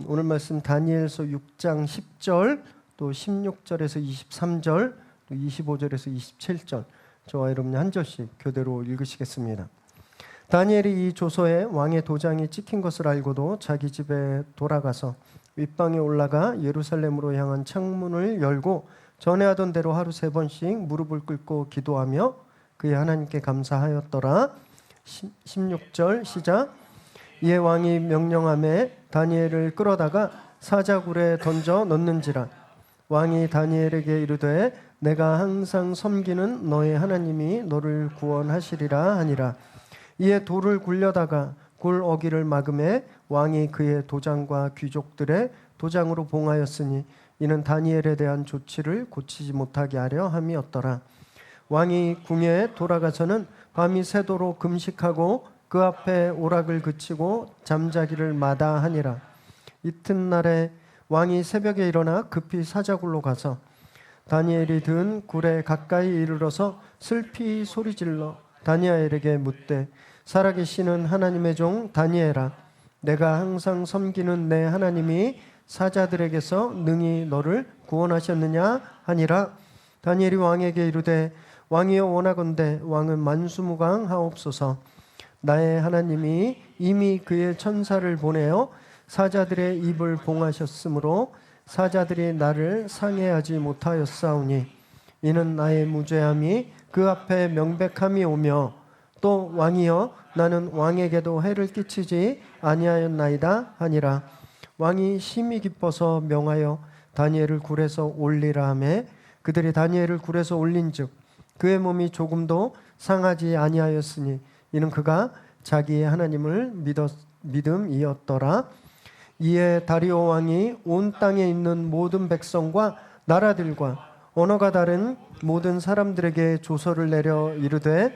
오늘 말씀 다니엘서 6장 10절 또 16절에서 23절 또 25절에서 27절 저와 여러분이 한 절씩 교대로 읽으시겠습니다. 다니엘이 이 조서에 왕의 도장이 찍힌 것을 알고도 자기 집에 돌아가서 윗방에 올라가 예루살렘으로 향한 창문을 열고 전에 하던 대로 하루 3번씩 무릎을 꿇고 기도하며 그의 하나님께 감사하였더라. 16절 시작. 이에 왕이 명령하매 다니엘을 끌어다가 사자굴에 던져 넣는지라. 왕이 다니엘에게 이르되 내가 항상 섬기는 너의 하나님이 너를 구원하시리라 하니라. 이에 돌을 굴려다가 굴 어기를 막음에 왕이 그의 도장과 귀족들의 도장으로 봉하였으니 이는 다니엘에 대한 조치를 고치지 못하게 하려 함이었더라. 왕이 궁에 돌아가서는 밤이 새도록 금식하고 그 앞에 오락을 그치고 잠자기를 마다하니라. 이튿날에 왕이 새벽에 일어나 급히 사자굴로 가서 다니엘이 든 굴에 가까이 이르러서 슬피 소리질러 다니엘에게 묻되 살아계시는 하나님의 종 다니엘아, 내가 항상 섬기는 내 하나님이 사자들에게서 능히 너를 구원하셨느냐 하니라. 다니엘이 왕에게 이르되 왕이여 원하건대 왕은 만수무강하옵소서. 나의 하나님이 이미 그의 천사를 보내어 사자들의 입을 봉하셨으므로 사자들이 나를 상해하지 못하였사오니 이는 나의 무죄함이 그 앞에 명백함이 오며 또 왕이여 나는 왕에게도 해를 끼치지 아니하였나이다 하니라. 왕이 심히 기뻐서 명하여 다니엘을 굴에서 올리라 하매 그들이 다니엘을 굴에서 올린즉 그의 몸이 조금도 상하지 아니하였으니 이는 그가 자기의 하나님을 믿음이었더라. 이에 다리오 왕이 온 땅에 있는 모든 백성과 나라들과 언어가 다른 모든 사람들에게 조서를 내려 이르되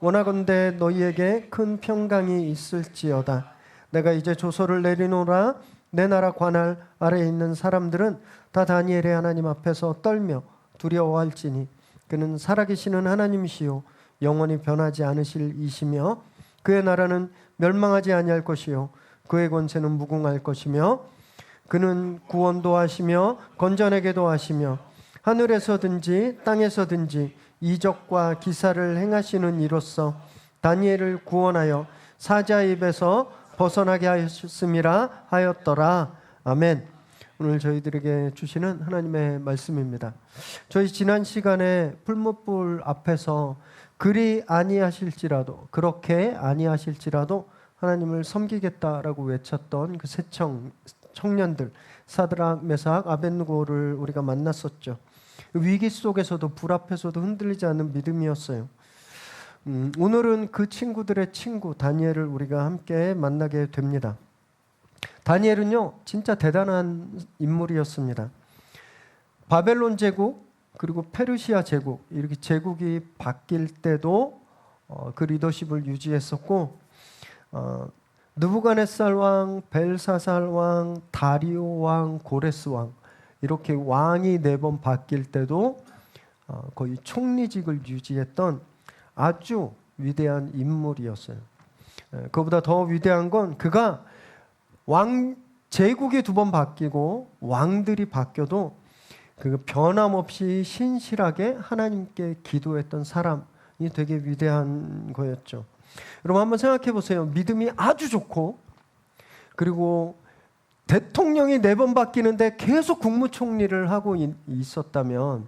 원하건대 너희에게 큰 평강이 있을지어다. 내가 이제 조서를 내리노라. 내 나라 관할 아래에 있는 사람들은 다 다니엘의 하나님 앞에서 떨며 두려워할지니 그는 살아계시는 하나님이시요 영원히 변하지 않으실 이시며 그의 나라는 멸망하지 아니할 것이요 그의 권세는 무궁할 것이며 그는 구원도 하시며 건전하게도 하시며 하늘에서든지 땅에서든지 이적과 기사를 행하시는 이로써 다니엘을 구원하여 사자의 입에서 벗어나게 하셨음이라 하였더라. 아멘. 오늘 저희들에게 주시는 하나님의 말씀입니다. 저희 지난 시간에 풀무불 앞에서 그리 아니하실지라도 그렇게 아니하실지라도 하나님을 섬기겠다라고 외쳤던 그 세 청년들 사드락, 메삭, 아벳느고를 우리가 만났었죠. 위기 속에서도 불 앞에서도 흔들리지 않는 믿음이었어요. 오늘은 그 친구들의 친구 다니엘을 우리가 함께 만나게 됩니다. 다니엘은요 진짜 대단한 인물이었습니다. 바벨론 제국 그리고 페르시아 제국 이렇게 제국이 바뀔 때도 그 리더십을 유지했었고 느부갓네살 왕, 벨사살 왕, 다리오 왕, 고레스 왕 이렇게 왕이 4번 바뀔 때도 거의 총리직을 유지했던 아주 위대한 인물이었어요. 그보다 더 위대한 건 그가 왕 제국이 2번 바뀌고 왕들이 바뀌어도 그 변함없이 신실하게 하나님께 기도했던 사람이 되게 위대한 거였죠. 여러분 한번 생각해 보세요. 믿음이 아주 좋고 그리고 대통령이 4번 바뀌는데 계속 국무총리를 하고 있었다면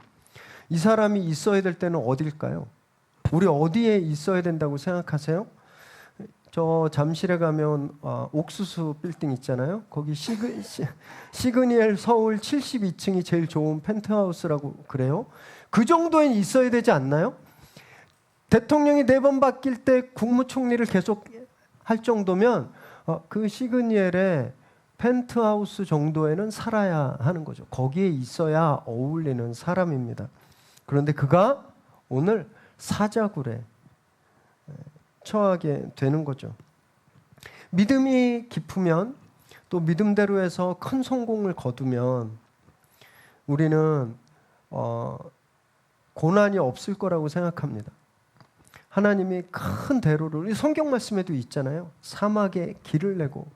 이 사람이 있어야 될 때는 어딜까요? 우리 어디에 있어야 된다고 생각하세요? 저 잠실에 가면 옥수수 빌딩 있잖아요. 거기 시그니엘 서울 72층이 제일 좋은 펜트하우스라고 그래요. 그 정도엔 있어야 되지 않나요? 대통령이 4번 바뀔 때 국무총리를 계속 할 정도면 그 시그니엘의 펜트하우스 정도에는 살아야 하는 거죠. 거기에 있어야 어울리는 사람입니다. 그런데 그가 오늘 사자굴에 처하게 되는 거죠. 믿음이 깊으면 또 믿음대로 해서 큰 성공을 거두면 우리는 고난이 없을 거라고 생각합니다. 하나님이 큰 대로를 성경 말씀에도 있잖아요. 사막에 길을 내고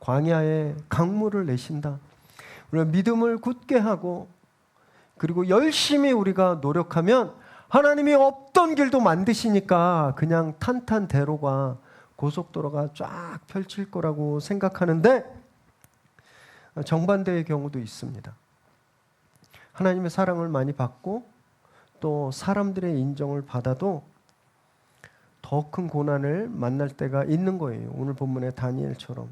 광야에 강물을 내신다. 우리가 믿음을 굳게 하고 그리고 열심히 우리가 노력하면 하나님이 없던 길도 만드시니까 그냥 탄탄대로가 고속도로가 쫙 펼칠 거라고 생각하는데 정반대의 경우도 있습니다. 하나님의 사랑을 많이 받고 또 사람들의 인정을 받아도 더 큰 고난을 만날 때가 있는 거예요. 오늘 본문의 다니엘처럼.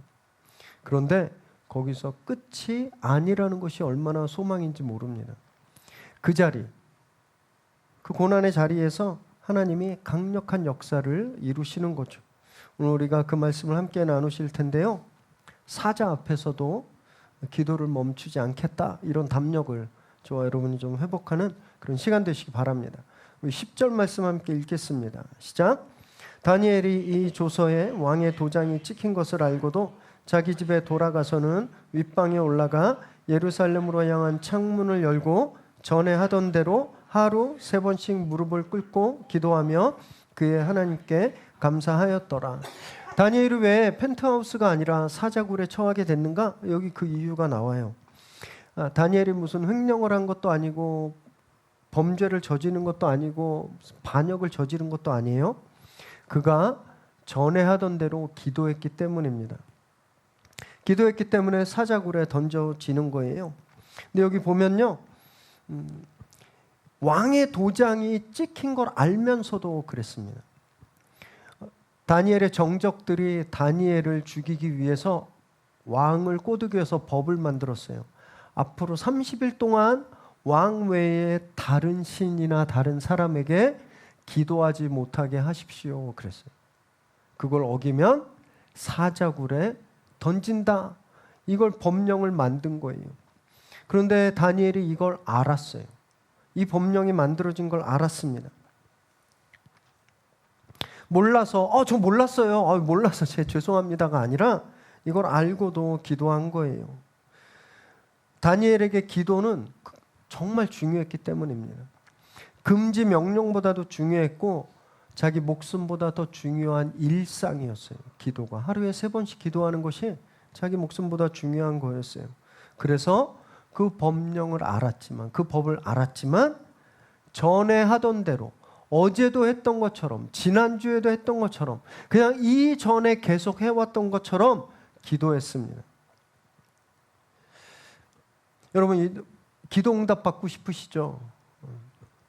그런데 거기서 끝이 아니라는 것이 얼마나 소망인지 모릅니다. 그 자리, 그 고난의 자리에서 하나님이 강력한 역사를 이루시는 거죠. 오늘 우리가 그 말씀을 함께 나누실 텐데요. 사자 앞에서도 기도를 멈추지 않겠다, 이런 담력을 저와 여러분이 좀 회복하는 그런 시간 되시기 바랍니다. 우리 10절 말씀 함께 읽겠습니다. 시작. 다니엘이 이 조서에 왕의 도장이 찍힌 것을 알고도 자기 집에 돌아가서는 윗방에 올라가 예루살렘으로 향한 창문을 열고 전에 하던 대로 하루 3번씩 무릎을 꿇고 기도하며 그의 하나님께 감사하였더라. 다니엘이 왜 펜트하우스가 아니라 사자굴에 처하게 됐는가? 여기 그 이유가 나와요. 다니엘이 무슨 횡령을 한 것도 아니고 범죄를 저지른 것도 아니고 반역을 저지른 것도 아니에요. 그가 전에 하던 대로 기도했기 때문입니다. 기도했기 때문에 사자굴에 던져지는 거예요. 근데 여기 보면요, 왕의 도장이 찍힌 걸 알면서도 그랬습니다. 다니엘의 정적들이 다니엘을 죽이기 위해서 왕을 꼬드기 위해서 법을 만들었어요. 앞으로 30일 동안 왕 외에 다른 신이나 다른 사람에게 기도하지 못하게 하십시오, 그랬어요. 그걸 어기면 사자굴에 던진다. 이걸 법령을 만든 거예요. 그런데 다니엘이 이걸 알았어요. 이 법령이 만들어진 걸 알았습니다. 몰라서 저 몰랐어요. 몰라서 죄송합니다가 아니라 이걸 알고도 기도한 거예요. 다니엘에게 기도는 정말 중요했기 때문입니다. 금지 명령보다도 중요했고 자기 목숨보다 더 중요한 일상이었어요. 기도가 하루에 3번씩 기도하는 것이 자기 목숨보다 중요한 거였어요. 그래서 그 법령을 알았지만, 그 법을 알았지만 전에 하던 대로, 어제도 했던 것처럼, 지난주에도 했던 것처럼, 그냥 이전에 계속 해왔던 것처럼 기도했습니다. 여러분, 기도 응답 받고 싶으시죠?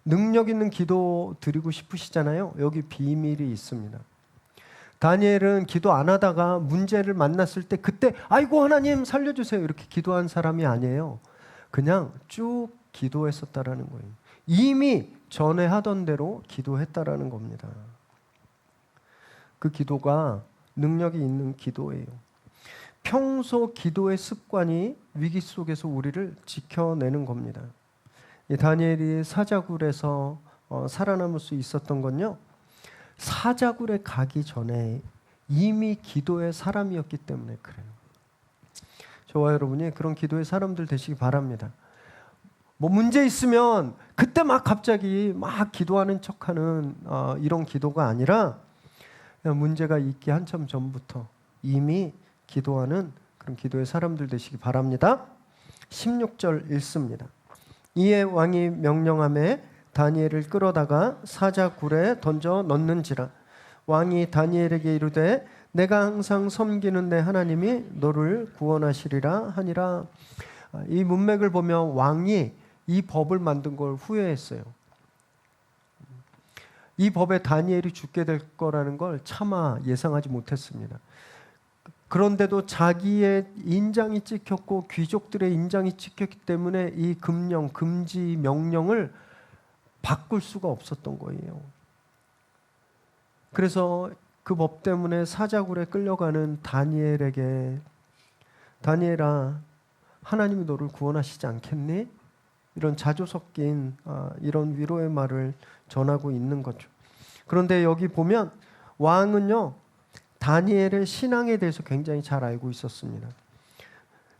능력 있는 기도 드리고 싶으시잖아요. 여기 비밀이 있습니다. 다니엘은 기도 안 하다가 문제를 만났을 때 그때 아이고 하나님 살려주세요 이렇게 기도한 사람이 아니에요. 그냥 쭉 기도했었다라는 거예요. 이미 전에 하던 대로 기도했다라는 겁니다. 그 기도가 능력이 있는 기도예요. 평소 기도의 습관이 위기 속에서 우리를 지켜내는 겁니다. 이 다니엘이 사자굴에서 살아남을 수 있었던 건요, 사자굴에 가기 전에 이미 기도의 사람이었기 때문에 그래요. 저와 여러분이 그런 기도의 사람들 되시기 바랍니다. 뭐 문제 있으면 그때 막 갑자기 막 기도하는 척하는 이런 기도가 아니라 문제가 있기 한참 전부터 이미 기도하는 그런 기도의 사람들 되시기 바랍니다. 16절 읽습니다. 이에 왕이 명령하매 다니엘을 끌어다가 사자굴에 던져 넣는지라. 왕이 다니엘에게 이르되 내가 항상 섬기는 내 하나님이 너를 구원하시리라 하니라. 이 문맥을 보면 왕이 이 법을 만든 걸 후회했어요. 이 법에 다니엘이 죽게 될 거라는 걸 차마 예상하지 못했습니다. 그런데도 자기의 인장이 찍혔고 귀족들의 인장이 찍혔기 때문에 이 금지 명령을 바꿀 수가 없었던 거예요. 그래서 그 법 때문에 사자굴에 끌려가는 다니엘에게 다니엘아, 하나님이 너를 구원하시지 않겠니? 이런 자조 섞인 이런 위로의 말을 전하고 있는 거죠. 그런데 여기 보면 왕은요, 다니엘의 신앙에 대해서 굉장히 잘 알고 있었습니다.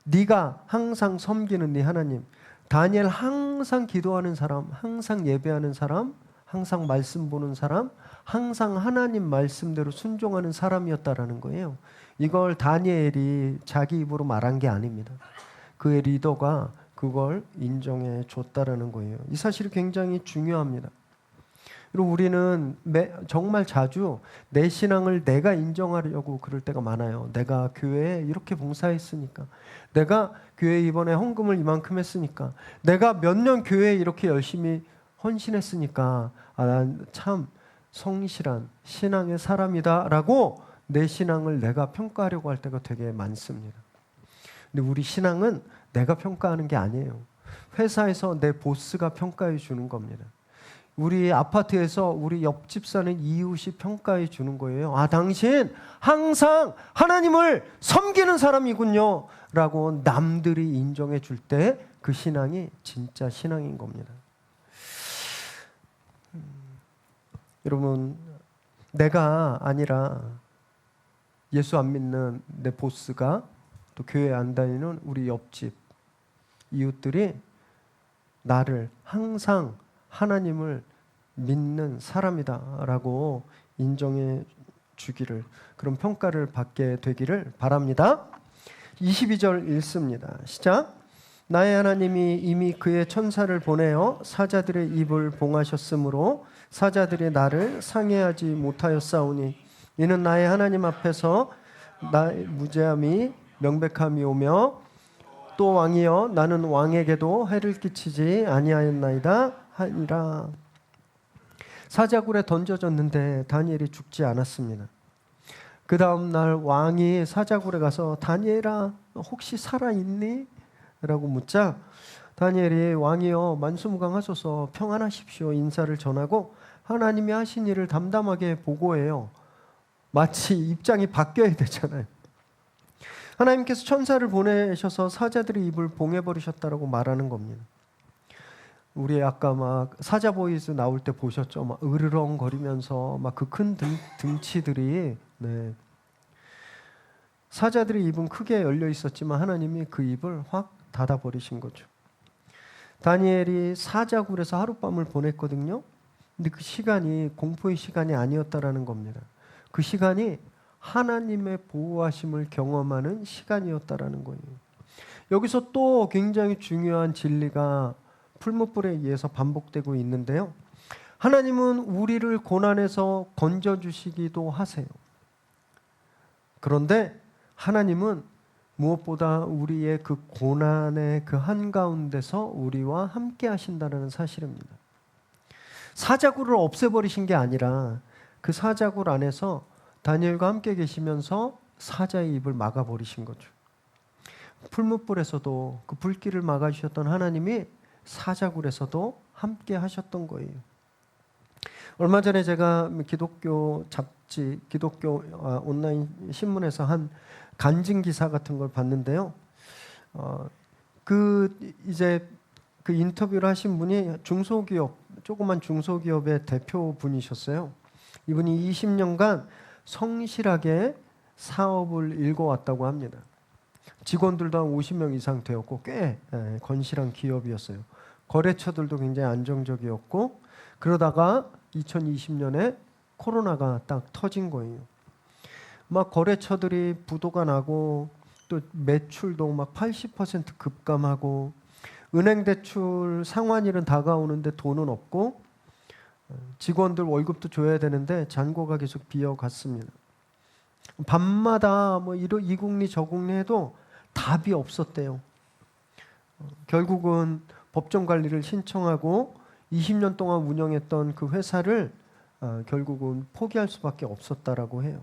네가 항상 섬기는 네 하나님, 다니엘 항상 기도하는 사람, 항상 예배하는 사람, 항상 말씀 보는 사람, 항상 하나님 말씀대로 순종하는 사람이었다라는 거예요. 이걸 다니엘이 자기 입으로 말한 게 아닙니다. 그의 리더가 그걸 인정해 줬다라는 거예요. 이 사실이 굉장히 중요합니다. 그리고 우리는 정말 자주 내 신앙을 내가 인정하려고 그럴 때가 많아요. 내가 교회에 이렇게 봉사했으니까, 내가 교회에 이번에 헌금을 이만큼 했으니까, 내가 몇 년 교회에 이렇게 열심히 헌신했으니까 난 참 성실한 신앙의 사람이다라고 내 신앙을 내가 평가하려고 할 때가 되게 많습니다. 근데 우리 신앙은 내가 평가하는 게 아니에요. 회사에서 내 보스가 평가해 주는 겁니다. 우리 아파트에서 우리 옆집 사는 이웃이 평가해 주는 거예요. 아, 당신 항상 하나님을 섬기는 사람이군요 라고 남들이 인정해 줄 때 그 신앙이 진짜 신앙인 겁니다. 여러분, 내가 아니라 예수 안 믿는 내 보스가, 또 교회 안 다니는 우리 옆집 이웃들이 나를 항상 하나님을 믿는 사람이다라고 인정해 주기를, 그런 평가를 받게 되기를 바랍니다. 22절 읽습니다. 시작. 나의 하나님이 이미 그의 천사를 보내어 사자들의 입을 봉하셨으므로 사자들이 나를 상해하지 못하였사오니 이는 나의 하나님 앞에서 나의 무죄함이 명백함이 오며 또 왕이여 나는 왕에게도 해를 끼치지 아니하였나이다 하니라. 사자굴에 던져졌는데 다니엘이 죽지 않았습니다. 그 다음 날 왕이 사자굴에 가서 다니엘아 혹시 살아있니? 라고 묻자 다니엘이 왕이여 만수무강하소서 평안하십시오 인사를 전하고 하나님이 하신 일을 담담하게 보고해요. 마치 입장이 바뀌어야 되잖아요. 하나님께서 천사를 보내셔서 사자들의 입을 봉해버리셨다라고 말하는 겁니다. 우리 아까 막 사자보이스 나올 때 보셨죠? 막 으르렁거리면서 막 그 큰 등치들이, 네. 사자들의 입은 크게 열려 있었지만 하나님이 그 입을 확 닫아버리신 거죠. 다니엘이 사자굴에서 하룻밤을 보냈거든요. 근데 그 시간이 공포의 시간이 아니었다라는 겁니다. 그 시간이 하나님의 보호하심을 경험하는 시간이었다라는 거예요. 여기서 또 굉장히 중요한 진리가 풀무불에 의해서 반복되고 있는데요. 하나님은 우리를 고난에서 건져주시기도 하세요. 그런데 하나님은 무엇보다 우리의 그 고난의 그 한가운데서 우리와 함께 하신다는 사실입니다. 사자굴을 없애버리신 게 아니라 그 사자굴 안에서 다니엘과 함께 계시면서 사자의 입을 막아버리신 거죠. 풀무불에서도 그 불길을 막아주셨던 하나님이 사자굴에서도 함께 하셨던 거예요. 얼마 전에 제가 기독교 잡지, 기독교 온라인 신문에서 한 간증 기사 같은 걸 봤는데요. 그 인터뷰를 하신 분이 중소기업, 조그만 중소기업의 대표분이셨어요. 이분이 20년간 성실하게 사업을 일궈왔다고 합니다. 직원들도 한 50명 이상 되었고 꽤 건실한 기업이었어요. 거래처들도 굉장히 안정적이었고 그러다가 2020년에 코로나가 딱 터진 거예요. 막 거래처들이 부도가 나고 또 매출도 막 80% 급감하고 은행 대출 상환일은 다가오는데 돈은 없고 직원들 월급도 줘야 되는데 잔고가 계속 비어갔습니다. 밤마다 뭐 이 국리 저 국리 해도 답이 없었대요. 결국은 법정 관리를 신청하고 20년 동안 운영했던 그 회사를 결국은 포기할 수밖에 없었다라고 해요.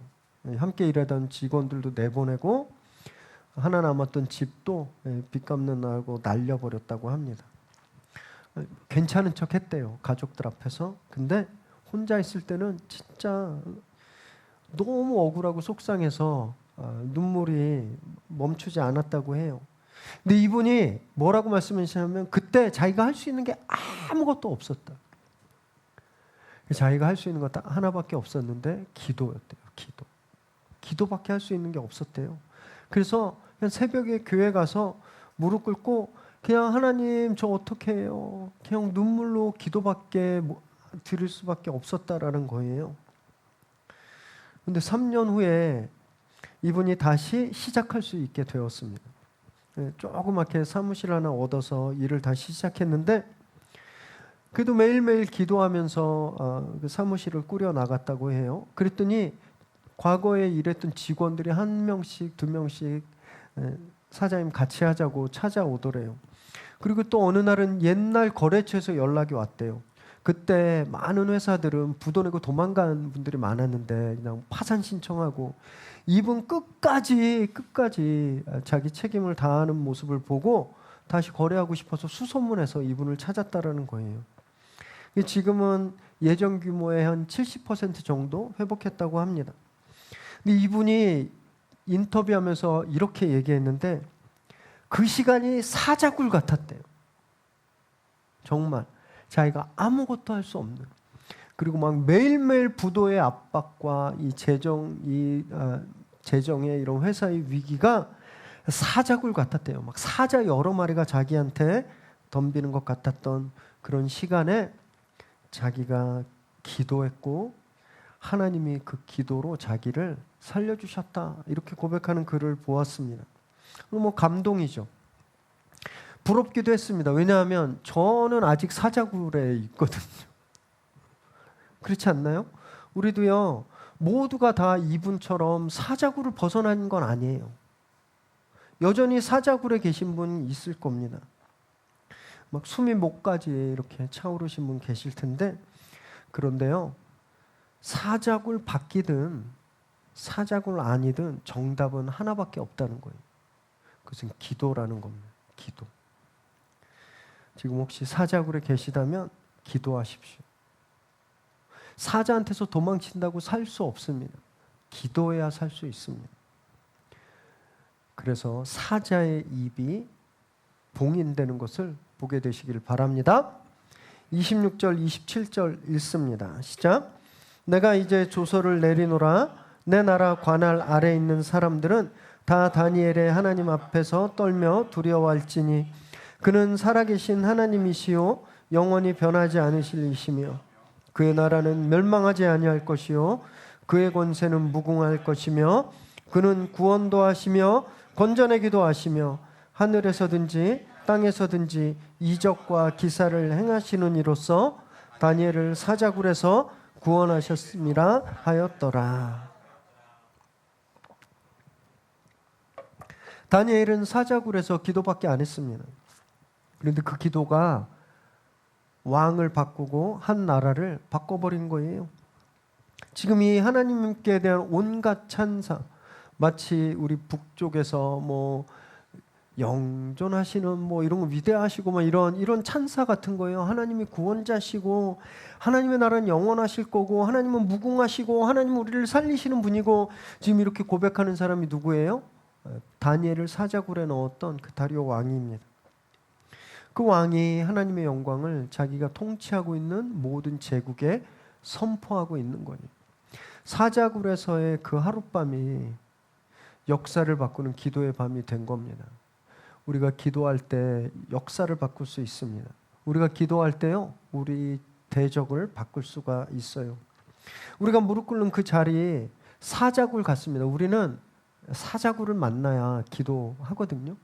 함께 일하던 직원들도 내보내고 하나 남았던 집도 빚 갚는다고 날려버렸다고 합니다. 괜찮은 척 했대요. 가족들 앞에서. 근데 혼자 있을 때는 진짜 너무 억울하고 속상해서 눈물이 멈추지 않았다고 해요. 근데 이분이 뭐라고 말씀하시냐면 그때 자기가 할 수 있는 게 아무것도 없었다. 자기가 할 수 있는 거 딱 하나밖에 없었는데 기도였대요. 기도밖에 할 수 있는 게 없었대요. 그래서 그냥 새벽에 교회 가서 무릎 꿇고 그냥 하나님 저 어떻게 해요? 그냥 눈물로 기도밖에 드릴 수밖에 없었다라는 거예요. 근데 3년 후에 이분이 다시 시작할 수 있게 되었습니다. 조그맣게 사무실 하나 얻어서 일을 다시 시작했는데 그래도 매일매일 기도하면서 그 사무실을 꾸려 나갔다고 해요. 그랬더니 과거에 일했던 직원들이 1명씩 2명씩 사장님 같이 하자고 찾아오더래요. 그리고 또 어느 날은 옛날 거래처에서 연락이 왔대요. 그때 많은 회사들은 부도 내고 도망간 분들이 많았는데 그냥 파산 신청하고 이분 끝까지 자기 책임을 다하는 모습을 보고 다시 거래하고 싶어서 수소문해서 이분을 찾았다라는 거예요. 지금은 예전 규모의 한 70% 정도 회복했다고 합니다. 근데 이분이 인터뷰하면서 이렇게 얘기했는데 그 시간이 사자굴 같았대요. 정말 자기가 아무것도 할 수 없는, 그리고 막 매일매일 부도의 압박과 이 재정의 이런 회사의 위기가 사자굴 같았대요. 막 사자 여러 마리가 자기한테 덤비는 것 같았던 그런 시간에 자기가 기도했고 하나님이 그 기도로 자기를 살려주셨다, 이렇게 고백하는 글을 보았습니다. 뭐 감동이죠. 부럽기도 했습니다. 왜냐하면 저는 아직 사자굴에 있거든요. 그렇지 않나요? 우리도요, 모두가 다 이분처럼 사자굴을 벗어난 건 아니에요. 여전히 사자굴에 계신 분 있을 겁니다. 막 숨이 목까지 이렇게 차오르신 분 계실 텐데, 그런데요, 사자굴 밖이든 사자굴 아니든 정답은 하나밖에 없다는 거예요. 그것은 기도라는 겁니다. 기도. 지금 혹시 사자굴에 계시다면 기도하십시오. 사자한테서 도망친다고 살 수 없습니다. 기도해야 살 수 있습니다. 그래서 사자의 입이 봉인되는 것을 보게 되시길 바랍니다. 26절, 27절 읽습니다. 시작. 내가 이제 조서를 내리노라. 내 나라 관할 아래 있는 사람들은 다 다니엘의 하나님 앞에서 떨며 두려워할지니 그는 살아계신 하나님이시요 영원히 변하지 않으실 이시며 그의 나라는 멸망하지 아니할 것이요 그의 권세는 무궁할 것이며 그는 구원도 하시며 건져내기도 하시며 하늘에서든지 땅에서든지 이적과 기사를 행하시는 이로써 다니엘을 사자굴에서 구원하셨음이라 하였더라. 다니엘은 사자굴에서 기도밖에 안 했습니다. 그런데 그 기도가 왕을 바꾸고 한 나라를 바꿔버린 거예요. 지금 이 하나님께 대한 온갖 찬사, 마치 우리 북쪽에서 뭐 영존하시는 뭐 이런 거 위대하시고 막 이런 찬사 같은 거예요. 하나님이 구원자시고 하나님의 나라는 영원하실 거고 하나님은 무궁하시고 하나님은 우리를 살리시는 분이고, 지금 이렇게 고백하는 사람이 누구예요? 다니엘을 사자굴에 넣었던 그 다리오 왕입니다. 그 왕이 하나님의 영광을 자기가 통치하고 있는 모든 제국에 선포하고 있는 거예요. 사자굴에서의 그 하룻밤이 역사를 바꾸는 기도의 밤이 된 겁니다. 우리가 기도할 때 역사를 바꿀 수 있습니다. 우리가 기도할 때요, 우리 대적을 바꿀 수가 있어요. 우리가 무릎 꿇는 그 자리 사자굴 같습니다. 우리는 사자굴을 만나야 기도하거든요.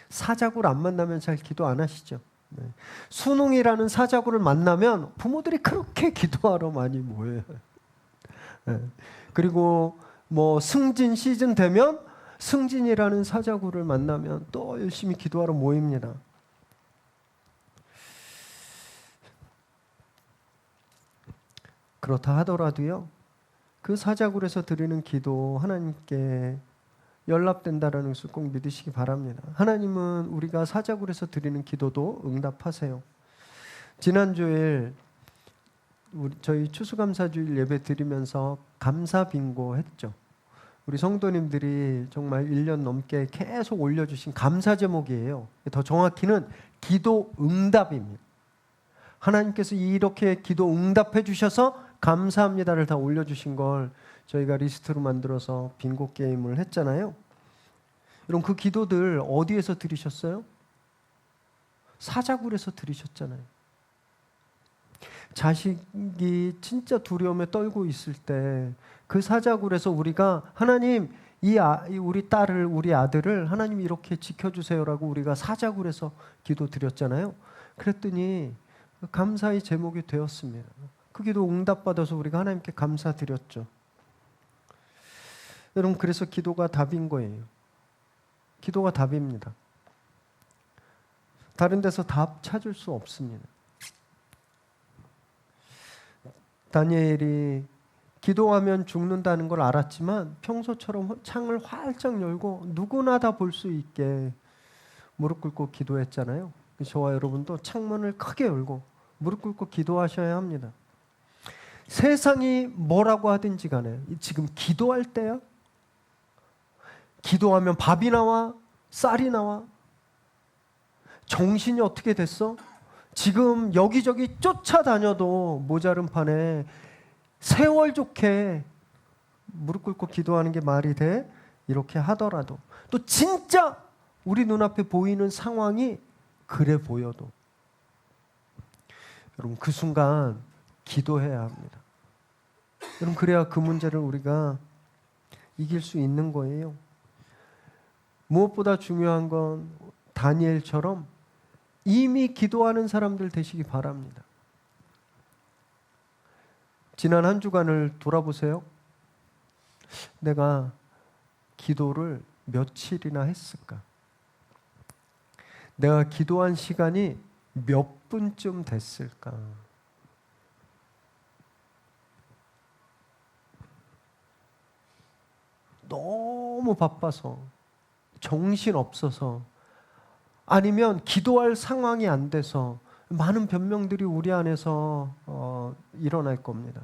사자굴 안 만나면 잘 기도 안 하시죠. 네. 수능이라는 사자굴을 만나면 부모들이 그렇게 기도하러 많이 모여요. 네. 그리고 뭐 승진 시즌 되면 승진이라는 사자굴을 만나면 또 열심히 기도하러 모입니다. 그렇다 하더라도요, 그 사자굴에서 드리는 기도 하나님께 연락된다라는 것을 꼭 믿으시기 바랍니다. 하나님은 우리가 사자굴에서 드리는 기도도 응답하세요. 지난주에 저희 추수감사주일 예배 드리면서 감사 빙고 했죠. 우리 성도님들이 정말 1년 넘게 계속 올려주신 감사 제목이에요. 더 정확히는 기도 응답입니다. 하나님께서 이렇게 기도 응답해 주셔서 감사합니다를 다 올려주신 걸 저희가 리스트로 만들어서 빙고 게임을 했잖아요. 여러분, 그 기도들 어디에서 들으셨어요? 사자굴에서 들으셨잖아요. 자식이 진짜 두려움에 떨고 있을 때 그 사자굴에서 우리가 하나님 우리 딸을 우리 아들을 하나님 이렇게 지켜주세요라고 우리가 사자굴에서 기도드렸잖아요. 그랬더니 감사의 제목이 되었습니다. 그 기도 응답받아서 우리가 하나님께 감사드렸죠. 여러분, 그래서 기도가 답인 거예요. 기도가 답입니다. 다른 데서 답 찾을 수 없습니다. 다니엘이 기도하면 죽는다는 걸 알았지만 평소처럼 창을 활짝 열고 누구나 다 볼 수 있게 무릎 꿇고 기도했잖아요. 저와 여러분도 창문을 크게 열고 무릎 꿇고 기도하셔야 합니다. 세상이 뭐라고 하든지 간에 지금 기도할 때야? 기도하면 밥이 나와? 쌀이 나와? 정신이 어떻게 됐어? 지금 여기저기 쫓아다녀도 모자른 판에 세월 좋게 무릎 꿇고 기도하는 게 말이 돼? 이렇게 하더라도 또 진짜 우리 눈앞에 보이는 상황이 그래 보여도 여러분 그 순간 기도해야 합니다. 여러분 그래야 그 문제를 우리가 이길 수 있는 거예요. 무엇보다 중요한 건 다니엘처럼 이미 기도하는 사람들 되시기 바랍니다. 지난 한 주간을 돌아보세요. 내가 기도를 며칠이나 했을까? 내가 기도한 시간이 몇 분쯤 됐을까? 너무 바빠서, 정신 없어서, 아니면 기도할 상황이 안 돼서 많은 변명들이 우리 안에서 일어날 겁니다.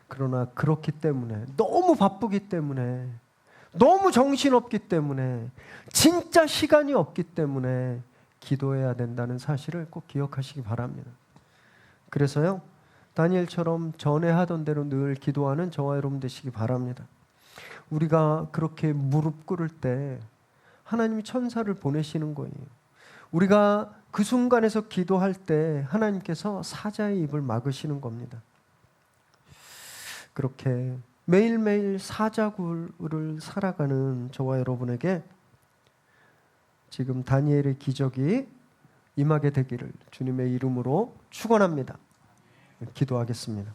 그러나 그렇기 때문에, 너무 바쁘기 때문에, 너무 정신없기 때문에, 진짜 시간이 없기 때문에 기도해야 된다는 사실을 꼭 기억하시기 바랍니다. 그래서요, 다니엘처럼 전에 하던 대로 늘 기도하는 저와 여러분 되시기 바랍니다. 우리가 그렇게 무릎 꿇을 때 하나님이 천사를 보내시는 거예요. 우리가 그 순간에서 기도할 때 하나님께서 사자의 입을 막으시는 겁니다. 그렇게 매일매일 사자굴을 살아가는 저와 여러분에게 지금 다니엘의 기적이 임하게 되기를 주님의 이름으로 축원합니다. 기도하겠습니다.